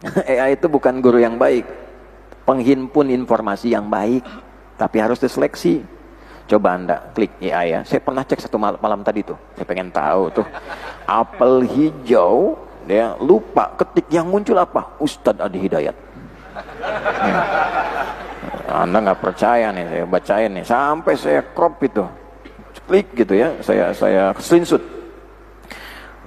AI itu bukan guru yang baik, penghimpun informasi yang baik, tapi harus diseleksi. Coba Anda klik AI ya. Saya pernah cek satu malam tadi tuh. Saya pengen tahu tuh. Apel hijau, dia lupa ketik yang muncul apa? Ustadz Adi Hidayat. Anda nggak percaya nih, saya bacain nih. Sampai saya crop itu. Klik gitu ya. Saya screenshot.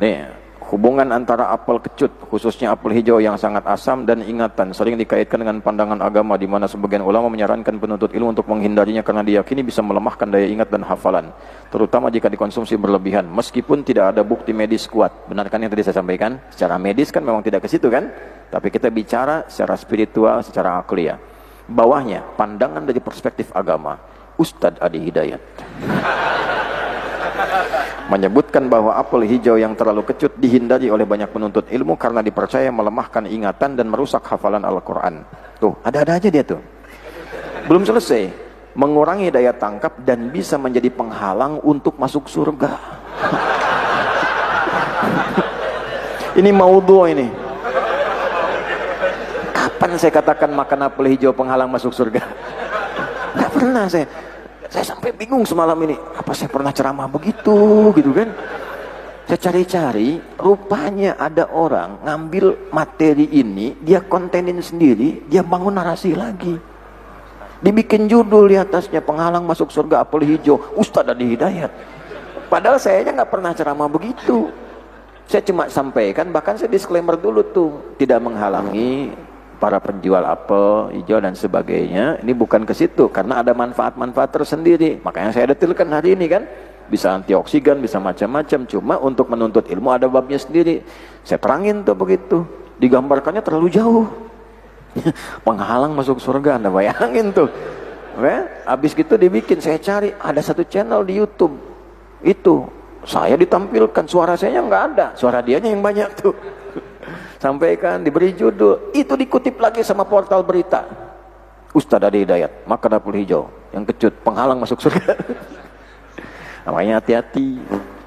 Nih, hubungan antara apel kecut, khususnya apel hijau yang sangat asam dan ingatan, sering dikaitkan dengan pandangan agama, di mana sebagian ulama menyarankan penuntut ilmu untuk menghindarinya karena diyakini bisa melemahkan daya ingat dan hafalan, terutama jika dikonsumsi berlebihan, meskipun tidak ada bukti medis kuat. Benar kan yang tadi saya sampaikan? Secara medis kan memang tidak ke situ kan? Tapi kita bicara secara spiritual, secara akli ya. Bawahnya, pandangan dari perspektif agama, Ustadz Adi Hidayat menyebutkan bahwa apel hijau yang terlalu kecut dihindari oleh banyak penuntut ilmu karena dipercaya melemahkan ingatan dan merusak hafalan Al-Quran. Tuh, ada-ada aja dia tuh. Belum selesai, mengurangi daya tangkap dan bisa menjadi penghalang untuk masuk surga. Ini maudhu ini. Kapan saya katakan makan apel hijau penghalang masuk surga? Nggak pernah saya. Saya sampai bingung semalam ini, apa saya pernah ceramah begitu, gitu kan? Saya cari-cari, rupanya ada orang ngambil materi ini, dia kontenin sendiri, dia bangun narasi lagi. Dibikin judul di atasnya, penghalang masuk surga apel hijau, Ustadz Adi Hidayat. Padahal sayanya nggak pernah ceramah begitu. Saya cuma sampaikan, bahkan saya disclaimer dulu tuh, tidak menghalangi para penjual apel hijau dan sebagainya. Ini bukan ke situ, karena ada manfaat-manfaat tersendiri. Makanya saya detilkan hari ini kan, bisa antioksidan, bisa macam-macam. Cuma untuk menuntut ilmu ada babnya sendiri. Saya terangin tuh begitu. Digambarkannya terlalu jauh. Penghalang masuk surga, Anda bayangin tuh. Habis gitu dibikin, saya cari ada satu channel di YouTube. Itu saya ditampilkan, suara saya nggak ada, suara dianya yang banyak tuh. Sampaikan, diberi judul, itu dikutip lagi sama portal berita. Ustadz Adi Hidayat, makan apel hijau yang kecut, penghalang masuk surga. Namanya hati-hati.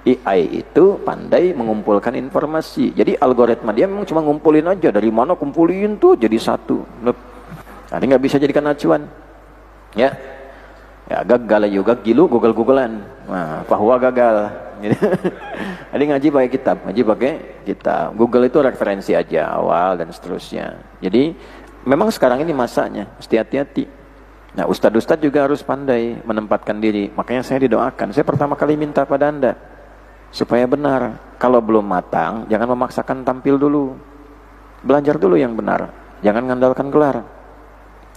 AI itu pandai mengumpulkan informasi. Jadi algoritma dia memang cuma ngumpulin aja, dari mana kumpulin tuh jadi satu. Nah, ini nggak bisa jadikan acuan. Ya, ya gagal juga gilu google-googlean. Nah, bahwa gagal. Jadi ngaji pakai kitab, ngaji pakai kitab. Google itu referensi aja awal dan seterusnya. Jadi memang sekarang ini masanya, mesti hati-hati. Nah, ustadz-ustadz juga harus pandai menempatkan diri. Makanya saya didoakan. Saya pertama kali minta pada Anda supaya benar. Kalau belum matang, jangan memaksakan tampil dulu. Belajar dulu yang benar. Jangan ngandalkan gelar.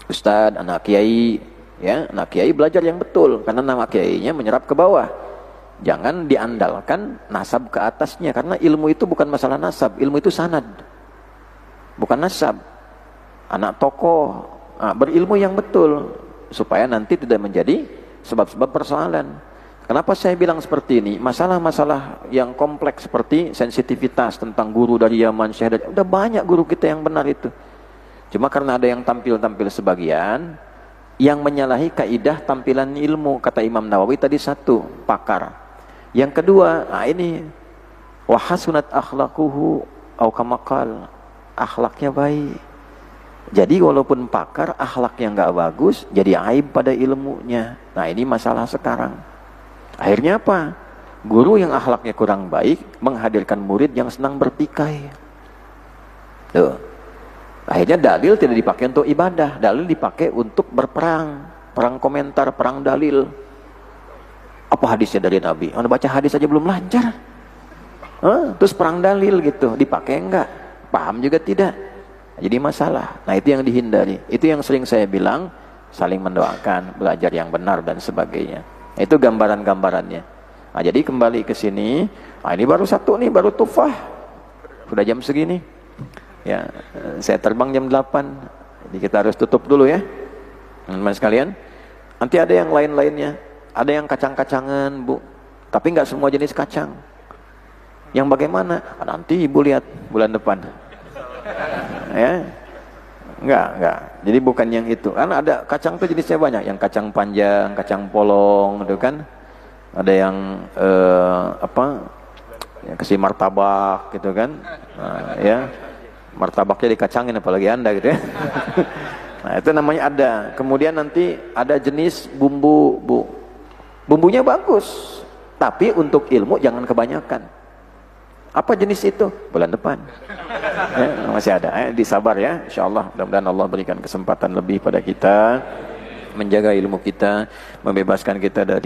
Ustadz, anak kiai, ya, anak kiai belajar yang betul karena nama kiainya menyerap ke bawah. Jangan diandalkan nasab ke atasnya, karena ilmu itu bukan masalah nasab, ilmu itu sanad, bukan nasab. Anak tokoh, berilmu yang betul, supaya nanti tidak menjadi sebab-sebab persoalan. Kenapa saya bilang seperti ini? Masalah-masalah yang kompleks seperti sensitivitas tentang guru dari Yaman, Syekh, udah banyak guru kita yang benar itu. Cuma karena ada yang tampil-tampil sebagian, yang menyalahi kaidah tampilan ilmu, kata Imam Nawawi tadi satu, pakar. Yang kedua, nah ini wahasunat akhlaquhu au kamakal, akhlaknya baik. Jadi walaupun pakar, akhlaknya nggak bagus, jadi aib pada ilmunya. Nah ini masalah sekarang. Akhirnya apa? Guru yang akhlaknya kurang baik menghadirkan murid yang senang bertikai. Tuh. Akhirnya dalil tidak dipakai untuk ibadah, dalil dipakai untuk berperang, perang komentar, perang dalil. Apa hadisnya dari Nabi? Anda baca hadis aja belum lancar. Terus perang dalil gitu, dipakai enggak? Paham juga tidak? Jadi masalah. Nah itu yang dihindari. Itu yang sering saya bilang, saling mendoakan, belajar yang benar dan sebagainya. Itu gambaran-gambarannya. Nah jadi kembali ke sini. Nah ini baru satu nih, baru tufah. Sudah jam segini. Ya, saya terbang jam 8. Jadi kita harus tutup dulu ya. Teman-teman sekalian. Nanti ada yang lain-lainnya. Ada yang kacang-kacangan, Bu. Tapi nggak semua jenis kacang. Yang bagaimana? Nanti Ibu lihat bulan depan. Ya. Enggak. Jadi bukan yang itu. Karena ada kacang tuh jenisnya banyak. Yang kacang panjang, kacang polong, gitu kan. Ada yang yang kasih martabak, gitu kan. Nah, ya. martabaknya dikacangin apalagi Anda gitu ya. Nah itu namanya ada. Kemudian nanti ada jenis bumbu, bumbunya bagus, tapi untuk ilmu jangan kebanyakan. Apa jenis itu? Bulan depan ya, masih ada ya, disabar ya, insyaallah. Mudah-mudahan Allah berikan kesempatan lebih pada kita, menjaga ilmu kita, membebaskan kita dari